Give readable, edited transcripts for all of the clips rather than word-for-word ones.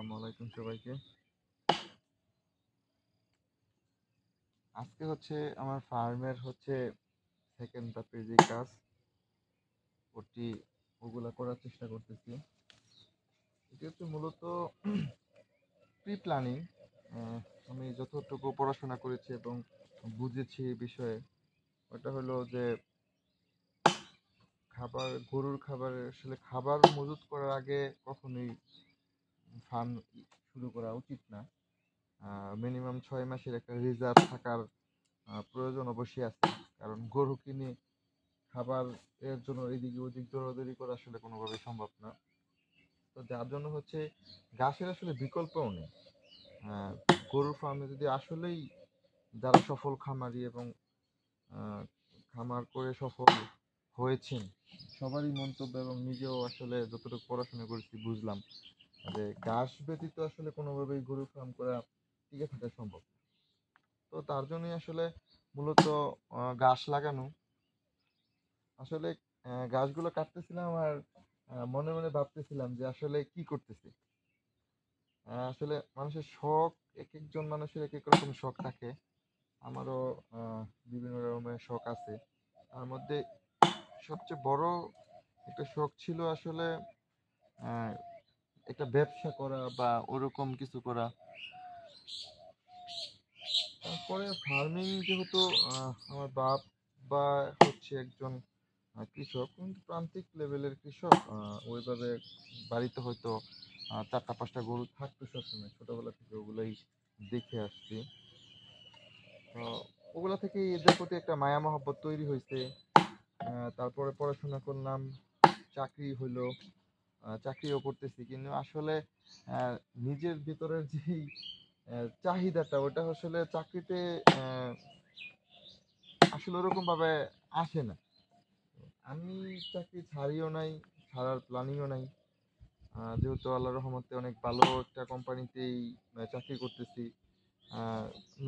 আসসালামু আলাইকুম সবাইকে। আজকে হচ্ছে আমার ফার্মের সেকেন্ড ধাপের যে কাজ ওটি ওগুলা করার চেষ্টা করতেছি। এটি হচ্ছে মূলত প্রি প্ল্যানিং। আমি যতটুকু পড়াশোনা করেছি এবং বুঝেছি এই বিষয়ে, ওটা হলো যে গরুর খাবার মজুত করার আগে কখনোই ফার্ম শুরু করা উচিত না। মিনিমাম 6 মাসের একটা রিজার্ভ থাকার প্রয়োজন অবশ্যই আছে। কারণ গরু কিনে খাবার এর জন্য এদিকে ওদিক দৌড়াদৌড়ি করা আসলে কোনোভাবেই সম্ভব না। তো যার জন্য ঘাসের আসলে বিকল্পও নেই। আহ, গরুর ফার্মে যদি আসলেই যারা সফল খামারি এবং আহ, খামার করে সফল হয়েছেন, সবারই মন্তব্য এবং নিজেও আসলে যতটুকু পড়াশোনা করেছি বুঝলাম যে ঘাস ব্যতীত আসলে কোনোভাবেই গরুর ফার্ম করা টিকে থাকা সম্ভব না। তো তার জন্যই আসলে মূলত ঘাস লাগানো। আসলে গাছগুলো কাটতেছিলাম আর মনে মনে ভাবতেছিলাম যে আসলে কি করতেছি। আসলে মানুষের শখ, এক একজন মানুষের এক এক রকম শখ থাকে। আমারও বিভিন্ন রকমের শখ আছে। তার মধ্যে সবচেয়ে বড় একটা শখ ছিল আসলে আহ, একটা ব্যবসা করা বা ওরকম কিছু করা। তারপরে ফার্মিং যেহেতু আমার বাপ বা একজন কৃষক, কিন্তু প্রান্তিক লেভেলের কৃষক, ওইভাবে বাড়িতে হয়তো 4টা 5টা গরু থাকতো সবসময়, ছোটবেলা থেকে ওগুলোই দেখে আসছি। তো ওগুলা থেকে এদের প্রতি একটা মায়া মহব্বত তৈরি হয়েছে। তারপরে পড়াশোনা করলাম, চাকরি হইলো, চাকরিও করতেছি, কিন্তু আসলে নিজের ভিতরের যেই চাহিদাটা, ওটা আসলে চাকরিতে আহ, আসলে ওরকম ভাবে আসে না। আমি চাকরি ছাড়িও নাই, ছাড়ার প্ল্যানিংও নাই। যেহেতু আল্লাহর রহমতে অনেক ভালো একটা কোম্পানিতেই চাকরি করতেছি।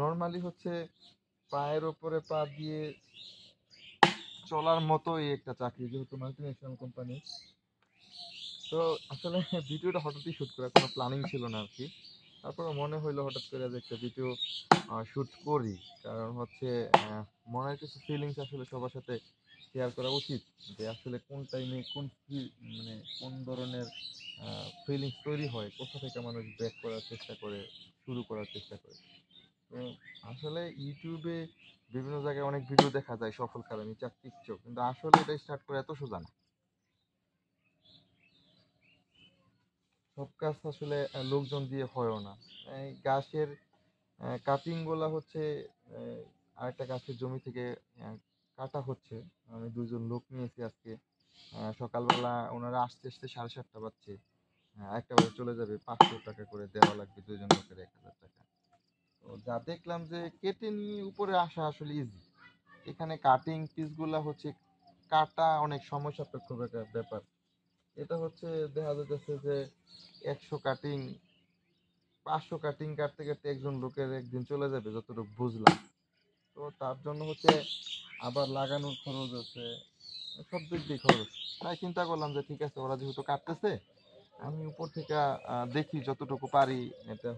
নর্মালি পায়ের ওপরে পা দিয়ে চলার মতোই একটা চাকরি, যেহেতু মাল্টিন্যাশনাল কোম্পানি। তো আসলে ভিডিওটা হঠাৎই শুট করা, কোনো প্ল্যানিং ছিল না আর কি। তারপরে মনে হইলো হঠাৎ করে যে একটা ভিডিও শুট করি। কারণ মনের কিছু ফিলিংস আসলে সবার সাথে শেয়ার করা উচিত, যে আসলে কোন টাইমে মানে কোন ধরনের ফিলিংস তৈরি হয়, কোথা থেকে মানুষ ব্যাক করার চেষ্টা করে, শুরু করার চেষ্টা করে। তো আসলে ইউটিউবে বিভিন্ন জায়গায় অনেক ভিডিও দেখা যায় সফল কারণে চাকচিক্য, কিন্তু আসলে এটা স্টার্ট করে এত সোজা না। সব কাজ আসলে লোকজন দিয়ে হয়ও না। এই গাছের কাটিং গুলা আরেকটা গাছের জমি থেকে কাটা হচ্ছে। আমি 2জন লোক নিয়েছি আজকে। সকালবেলা ওনারা আসতে আসতে 7:30 বাজছে। একটা বাজে চলে যাবে, 500 টাকা করে দেওয়া লাগবে 2জন লোকের, 1000 টাকা। তো যা দেখলাম যে কেটে নিয়ে উপরে আসা আসলে ইজি। এখানে কাটিং পিস গুলা কাটা অনেক সময় সাপেক্ষ ব্যাপার। এটা দেখা যাচ্ছে যে 100 কাটিং, 500 কাটিং কাটতে কাটতে একজন লোকের একদিন চলে যাবে যতটুকু বুঝলাম। তো তার জন্য আবার লাগানোর খরচ আছে, সব দিক দিয়ে খরচ। তাই চিন্তা করলাম যে ঠিক আছে, ওরা যেহেতু কাটতেছে, আমি উপর থেকে দেখি যতটুকু পারি। এটা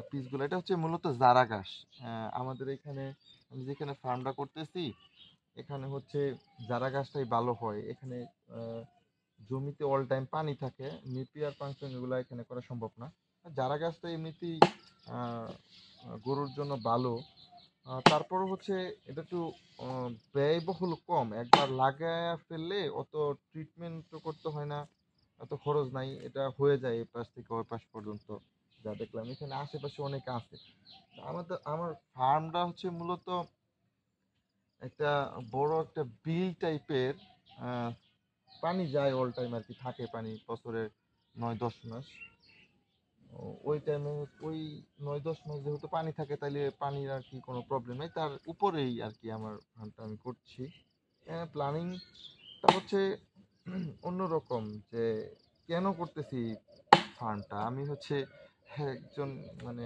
পিসগুলো, এটা মূলত জারা ঘাস। আমাদের এখানে, আমি যেখানে ফার্মটা করতেছি, এখানে জারা ঘাসটাই ভালো হয়। এখানে জমিতে অল টাইম পানি থাকে, নেপিয়ার পাংচাং এগুলো এখানে করা সম্ভব না। জারা গাছটা এমনিতেই আহ, গরুর জন্য ভালো। তারপর এটা একটু ব্যয়বহুল কম, একবার লাগায় ফেললে অত ট্রিটমেন্ট করতে হয় না, এত খরচ নাই, এটা হয়ে যায় এই পাশ থেকে ওই পাশ পর্যন্ত। যা দেখলাম এখানে আশেপাশে অনেক আছে। আমার ফার্মটা মূলত একটা বড় একটা বিল টাইপের। পানি যায় অল টাইম আর কি, থাকে পানি বছরের 9-10 মাস। ওই টাইমে ওই 9-10 মাস যেহেতু পানি থাকে, তাইলে পানির আর কি কোনো প্রবলেম নেই। তার উপরেই আর কি আমার ফার্মটা আমি করছি। প্ল্যানিংটা অন্যরকম, যে কেন করতেছি ফার্মটা। আমি একজন মানে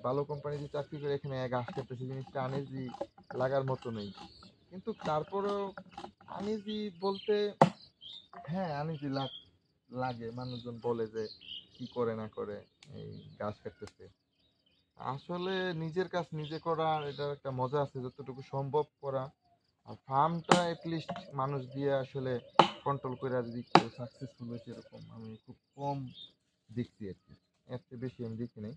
ভালো কোম্পানিতে চাকরি করে এখানে ঘাস কাটতেছি, জিনিসটা আনইজি লাগার মতো নেই। কিন্তু তারপরেও আনইজি বলতে, হ্যাঁ আনইজি লাগে। মানুষজন বলে যে কি করে না করে এই গাছ কাটতেছে। আসলে নিজের কাজ নিজে করা এটার একটা মজা আছে, যতটুকু সম্ভব করা। আর ফার্মটা এটলিস্ট মানুষ দিয়ে আসলে কন্ট্রোল করে যদি কেউ সাকসেসফুল হয়েছে এরকম আমি খুব কম দেখছি আর কি। এর চেয়ে বেশি আমি দেখি নাই,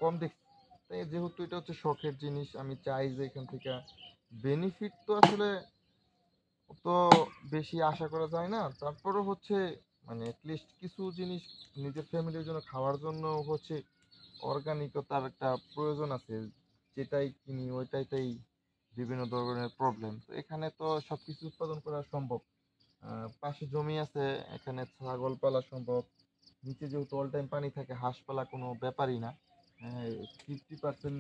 কম দেখছি। তাই যেহেতু এটা হচ্ছে শখের জিনিস, আমি চাই যে এখান থেকে বেনিফিট তো আসলে তো বেশি আশা করা যায় না, তারপরও হচ্ছে মানে অ্যাটলিস্ট কিছু জিনিস নিজের ফ্যামিলির জন্য খাওয়ার জন্য হচ্ছে অর্গানিকতার একটা প্রয়োজন আছে। যেটাই কিনি ওইটাইতেই বিভিন্ন ধরনের প্রবলেম, তো এখানে তো সবকিছু উৎপাদন করা সম্ভব। পাশে জমি আছে, এখানে ছাগল পালা সম্ভব। নিচে যেহেতু অল টাইম পানি থাকে, হাঁস পালা কোনো ব্যাপারই না। 50%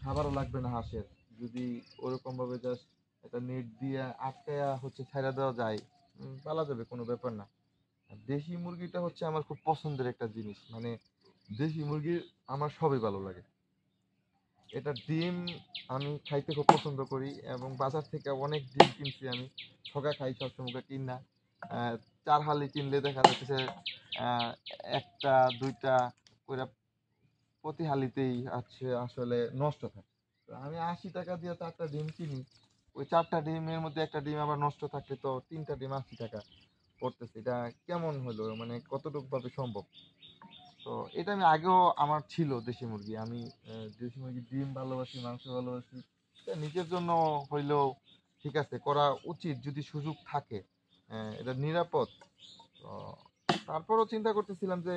খাবারও লাগবে না হাঁসের, যদি ওরকম ভাবে জাস্ট একটা নেট দিয়ে আটকায়া হচ্ছে ছাইড়া দেওয়া যায়, পালা যাবে, কোনো ব্যাপার না। আর দেশি মুরগিটা হচ্ছে আমার খুব পছন্দের একটা জিনিস, মানে দেশি মুরগির আমার সবই ভালো লাগে। এটা ডিম আমি খাইতে খুব পছন্দ করি, এবং বাজার থেকে অনেক ডিম কিনছি আমি, ঠগা খাই সবসময় কিন না। আহ, 4 হালি কিনলে দেখা যাচ্ছে আহ, একটা দুইটা করে প্রতি হালিতেই আছে আসলে নষ্ট থাকে। তো আমি 80 টাকা দিয়ে 4টা ডিম কিনি, ওই 4টা ডিমের মধ্যে একটা ডিম আবার নষ্ট থাকলে তো 3টা ডিম 80 টাকা পড়তেছে। এটা কেমন হলো, মানে কতটুকু ভাবে সম্ভব? তো এটা আমি আগেও আমার ছিল দেশি মুরগি, আমি দেশি মুরগির ডিম ভালোবাসি, মাংস ভালোবাসি। এটা নিজের জন্য হইলেও ঠিক আছে, করা উচিত যদি সুযোগ থাকে। এটা নিরাপদ। তো তারপরও চিন্তা করতেছিলাম যে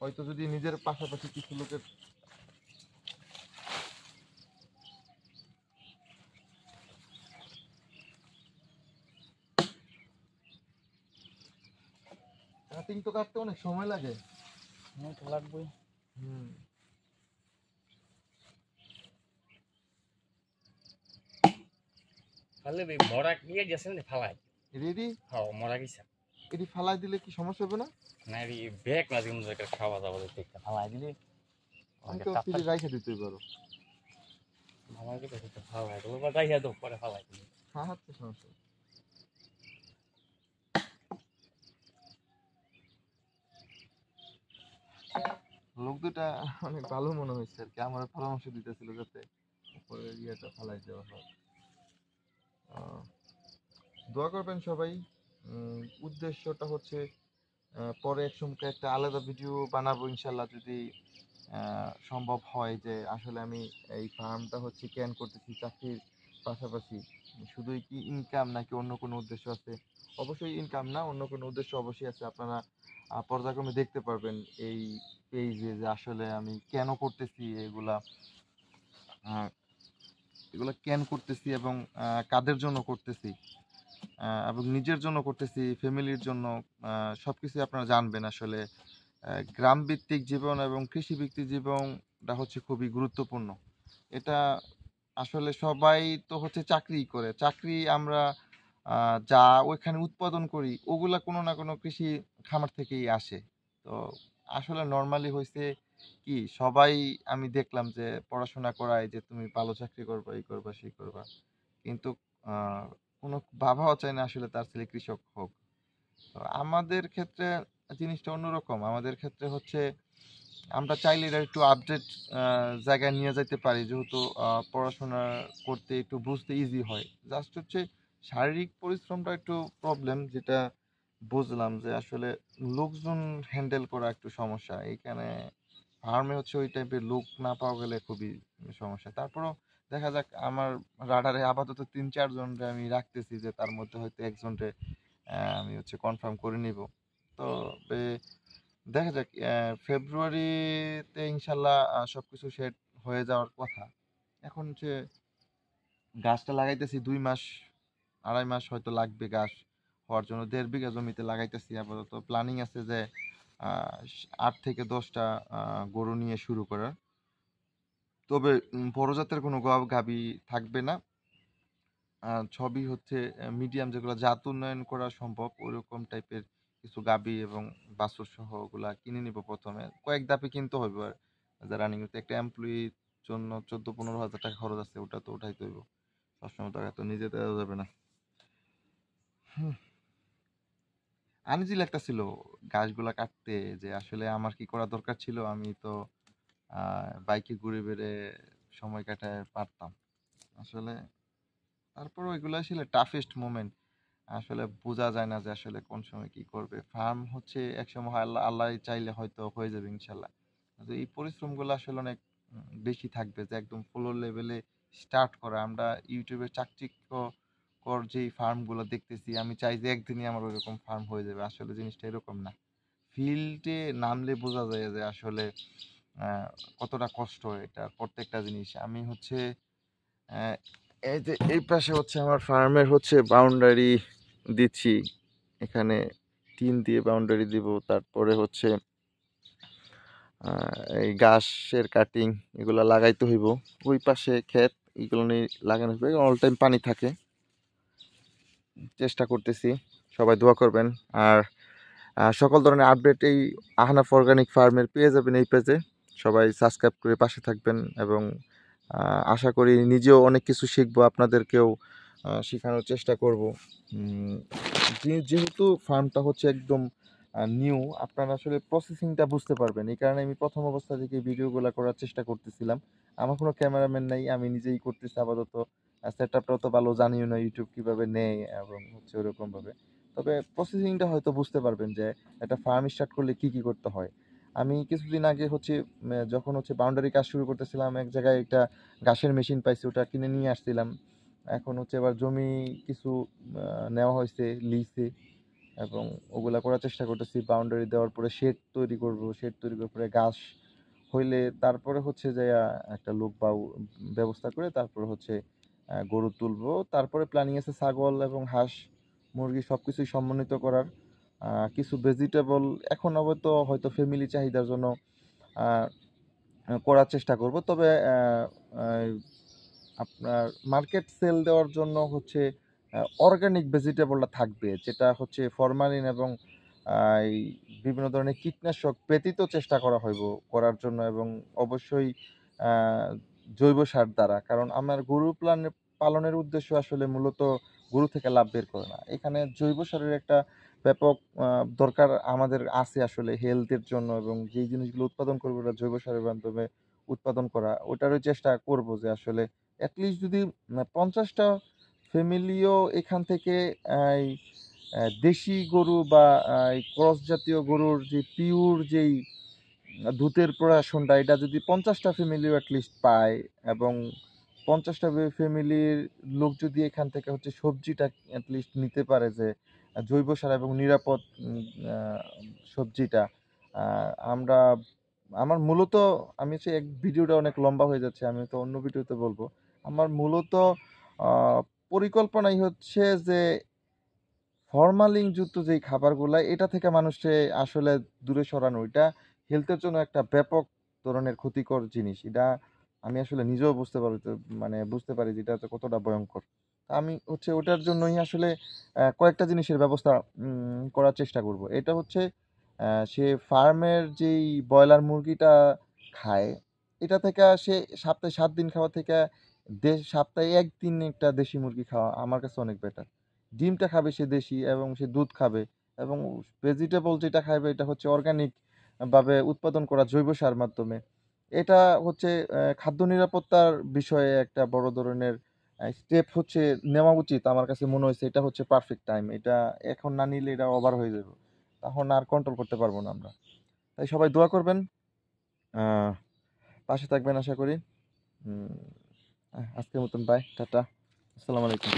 হয়তো যদি নিজের পাশাপাশি কিছু লোকের। কাটিং তো কাটতে অনেক সময় লাগে। হ্যাঁ তো লাগবেই। হুম। তাহলে ওই মরা গিয়ে গেছে না ফালাই। রেডি। হ্যাঁ মরা গেছে। এটি ফালাই দিলে কি সমস্যা হবে না? না এই ব্যাগ মাঝে মধ্যে একটা খাওয়া দাওয়া দেখতে ফালাই দিলে তুমি আমাকে তো টাকা ফ্রি রাইখে দিতে পারো। আমাকে তো ফালাই দেবো বা যাই তো পরে ফালাই দিলে। হ্যাঁ হ্যাঁ, তো সমস্যা নেই। লোক দুটা অনেক ভালো মনে হয়েছে আর কি, আমার পরামর্শ দিতেছিল যাতে উপরের ইয়েটা ফালাই দেওয়া হয়। আহ, দোয়া করবেন সবাই। উদ্দেশ্যটা হচ্ছে পরে এক সময় একটা আলাদা ভিডিও বানাবো ইনশাল্লাহ, যদি সম্ভব হয় যে আসলে আমি এই ফার্মটা হচ্ছে কেন করতেছি চাকরির পাশাপাশি, শুধুই কি ইনকাম নাকি অন্য কোনো উদ্দেশ্য আছে? অবশ্যই ইনকাম না, অন্য কোনো উদ্দেশ্য অবশ্যই আছে। আপনারা পর্যায়ক্রমে দেখতে পারবেন এই পেজে যে আসলে আমি কেন করতেছি এগুলা, আহ, এগুলা কেন করতেছি এবং কাদের জন্য করতেছি, এবং নিজের জন্য করতেছি, ফ্যামিলির জন্য। সবকিছু আপনারা জানবেন আসলে। গ্রাম ভিত্তিক জীবন এবং কৃষি ভিত্তিক জীবনটা হচ্ছে খুবই গুরুত্বপূর্ণ। এটা আসলে সবাই তো হচ্ছে চাকরি করে, চাকরি আমরা যা ওইখানে উৎপাদন করি ওগুলা কোনো না কোনো কৃষি খামার থেকেই আসে। তো আসলে নর্মালি হয়েছে কি, সবাই আমি দেখলাম যে পড়াশোনা করায় যে তুমি ভালো চাকরি করবা, এই করবা সেই করবা, কিন্তু আহ, কোনো বাবাও চায় না আসলে তার ছেলে কৃষক হোক। তো আমাদের ক্ষেত্রে জিনিসটা অন্যরকম। আমাদের ক্ষেত্রে হচ্ছে আমরা চাইলে এটা একটু আপডেট জায়গায় নিয়ে যেতে পারি, যেহেতু পড়াশোনা করতে একটু বুঝতে ইজি হয়। জাস্ট হচ্ছে শারীরিক পরিশ্রমটা একটু প্রবলেম, যেটা বুঝলাম যে আসলে লোকজন হ্যান্ডেল করা একটু সমস্যা এইখানে। ফার্মে হচ্ছে ওই টাইপের লোক না পাওয়া গেলে খুবই সমস্যা। তারপরও দেখা যাক, আমার রাডারে আপাতত 3-4 জনকে আমি রাখতেছি, যে তার মধ্যে হয়তো একজনকে আমি হচ্ছে কনফার্ম করে নিব। তো দেখা যাক, ফেব্রুয়ারিতে ইনশাল্লাহ সবকিছু সেট হয়ে যাওয়ার কথা। এখন হচ্ছে গাছটা লাগাইতেছি 2 মাস 2.5 মাস হয়তো লাগবে গাছ হওয়ার জন্য। 1.5 বিঘা জমিতে লাগাইতেছি আপাতত। প্ল্যানিং আছে যে 8 থেকে 10টা গরু নিয়ে শুরু করার। তবে বড় জাতের কোনো গাভী থাকবে না। সবই হচ্ছে মিডিয়াম, যেগুলো জাত উন্নয়ন করা সম্ভব ওইরকম টাইপের কিছু গাভী এবং বাছুর সহ ওগুলা কিনে নিব প্রথমে। কয়েক ধাপে কিনতে হবে আর রানিং হতে। একটা এমপ্লয়ির জন্য 14-15 হাজার টাকা খরচ আছে, ওটা তো উঠাইতে হইব। সবসময় টাকা তো নিজে দেওয়া যাবে না। হুম। আনইজি লাগতেছিল ঘাসগুলা কাটতে, যে আসলে আমার কি করা দরকার ছিল, আমি তো বাইকে ঘুরে বেড়ে সময় কাটায় পারতাম আসলে। তারপরও এগুলো আসলে টাফেস্ট মোমেন্ট, আসলে বোঝা যায় না যে আসলে কোন সময় কি করবে। ফার্ম হচ্ছে একসময় আল্লাহ আল্লাহ চাইলে হয়তো হয়ে যাবে ইনশাল্লাহ। কিন্তু এই পরিশ্রমগুলো আসলে অনেক বেশি থাকবে, যে একদম ফ্লো লেভেলে স্টার্ট করা। আমরা ইউটিউবে চাকচিক্যকর যেই ফার্মগুলো দেখতেছি, আমি চাই যে একদিনই আমার ওইরকম ফার্ম হয়ে যাবে। আসলে জিনিসটা এরকম না। ফিল্ডে নামলে বোঝা যায় যে আসলে আহ, কতটা কষ্ট এটা প্রত্যেকটা জিনিস। আমি হচ্ছে আহ, এই যে এই পাশে হচ্ছে আমার ফার্মের হচ্ছে বাউন্ডারি দিচ্ছি, এখানে টিন দিয়ে বাউন্ডারি দিব। তারপরে হচ্ছে এই ঘাসের কাটিং এগুলা লাগাইতে হইব। ওই পাশে ক্ষেত, এগুলো নিয়ে লাগানো হইবে, অল টাইম পানি থাকে। চেষ্টা করতেছি, সবাই দোয়া করবেন। আর সকল ধরনের আপডেট এই আহনাফ অর্গানিক ফার্মের পেয়ে যাবেন এই পেজে। সবাই সাবস্ক্রাইব করে পাশে থাকবেন, এবং আশা করি নিজেও অনেক কিছু শিখবো, আপনাদেরকেও শেখানোর চেষ্টা করব। যেহেতু ফার্মটা হচ্ছে একদম নিউ, আপনারা আসলে প্রসেসিংটা বুঝতে পারবেন। এই কারণে আমি প্রথম অবস্থা থেকে ভিডিওগুলো করার চেষ্টা করতেছিলাম। আমার কোনো ক্যামেরাম্যান নাই, আমি নিজেই করতেছি আপাতত। সেট আপটাও তো ভালো জানিও না ইউটিউব কীভাবে নেয় এবং হচ্ছে ওরকমভাবে। তবে প্রসেসিংটা হয়তো বুঝতে পারবেন যে একটা ফার্ম স্টার্ট করলে কি কি করতে হয়। আমি কিছুদিন আগে হচ্ছে যখন হচ্ছে বাউন্ডারি কাজ শুরু করতেছিলাম, এক জায়গায় একটা ঘাসের মেশিন পাইছি, ওটা কিনে নিয়ে আসছিলাম। এখন হচ্ছে এবার জমি কিছু নেওয়া হয়েছে লিজে, এবং ওগুলা করার চেষ্টা করতেছি। বাউন্ডারি দেওয়ার পরে শেড তৈরি করব, শেড তৈরি করার পরে ঘাস হইলে তারপরে হচ্ছে যে একটা লোক বা ব্যবস্থা করে তারপরে হচ্ছে গরু তুলবো। তারপরে প্ল্যানিং আছে ছাগল এবং হাঁস মুরগি সব কিছুই সমন্বিত করার। কিছু ভেজিটেবল এখন হয়তো ফ্যামিলি চাহিদার জন্য আহ, করার চেষ্টা করব। তবে আপনার মার্কেট সেল দেওয়ার জন্য হচ্ছে অর্গানিক ভেজিটেবলটা থাকবে, যেটা হচ্ছে ফরমালিন এবং এই বিভিন্ন ধরনের কীটনাশক ব্যতীত চেষ্টা করা হইব করার জন্য, এবং অবশ্যই আহ, জৈব সার দ্বারা। কারণ আমার গরু পালনের উদ্দেশ্য আসলে মূলত গরু থেকে লাভ বের করে না, এখানে জৈব সারের একটা ব্যাপক দরকার আমাদের আছে আসলে হেলথের জন্য। এবং যেই জিনিসগুলো উৎপাদন করবো ওটা জৈব সারের মাধ্যমে উৎপাদন করা, ওটারও চেষ্টা করব যে আসলে অ্যাটলিস্ট যদি 50টা ফ্যামিলিও এখান থেকে এই দেশি গরু বা ক্রস জাতীয় গরুর যে পিওর যেই দুধের প্রোডাকশনটা, এটা যদি 50টা ফ্যামিলিও অ্যাটলিস্ট পায়, এবং 50টা ফ্যামিলির লোক যদি এখান থেকে হচ্ছে সবজিটা অ্যাটলিস্ট নিতে পারে, যে জৈব সার এবং নিরাপদ সবজিটা আমরা আমার মূলত আমি হচ্ছে এক ভিডিওটা অনেক লম্বা হয়ে যাচ্ছে, আমি তো অন্য ভিডিওতে বলবো। আমার মূলত আহ, পরিকল্পনাই হচ্ছে যে ফরমালিন যুক্ত যেই খাবারগুলা, এটা থেকে মানুষকে আসলে দূরে সরানো। এটা হেলথের জন্য একটা ব্যাপক ধরনের ক্ষতিকর জিনিস। এটা আমি আসলে নিজেও বুঝতে পারি যে এটা হচ্ছে কতটা ভয়ঙ্কর। তা আমি হচ্ছে ওটার জন্যই আসলে কয়েকটা জিনিসের ব্যবস্থা করার চেষ্টা করব। এটা হচ্ছে সে ফার্মের যেই ব্রয়লার মুরগিটা খায়, এটা থেকে সে সপ্তাহে 7 দিন খাওয়া থেকে সপ্তাহে 1 দিন একটা দেশি মুরগি খাওয়া আমার কাছে অনেক বেটার। ডিমটা খাবে সে দেশি, এবং সে দুধ খাবে, এবং ভেজিটেবল যেটা খাবে এটা হচ্ছে অর্গানিক ভাবে উৎপাদন করা জৈব সার মাধ্যমে। এটা হচ্ছে খাদ্য নিরাপত্তার বিষয়ে একটা বড় ধরনের স্টেপ হচ্ছে নেওয়া উচিত। আমার কাছে মনে হয়েছে এটা হচ্ছে পারফেক্ট টাইম। এটা এখন না নিলে এটা ওভার হয়ে যাবে, তখন আর কন্ট্রোল করতে পারবো না আমরা। তাই সবাই দোয়া করবেন, আহ, পাশে থাকবেন আশা করি। আজকের মতন বাই, টাটা, আসসালামু আলাইকুম।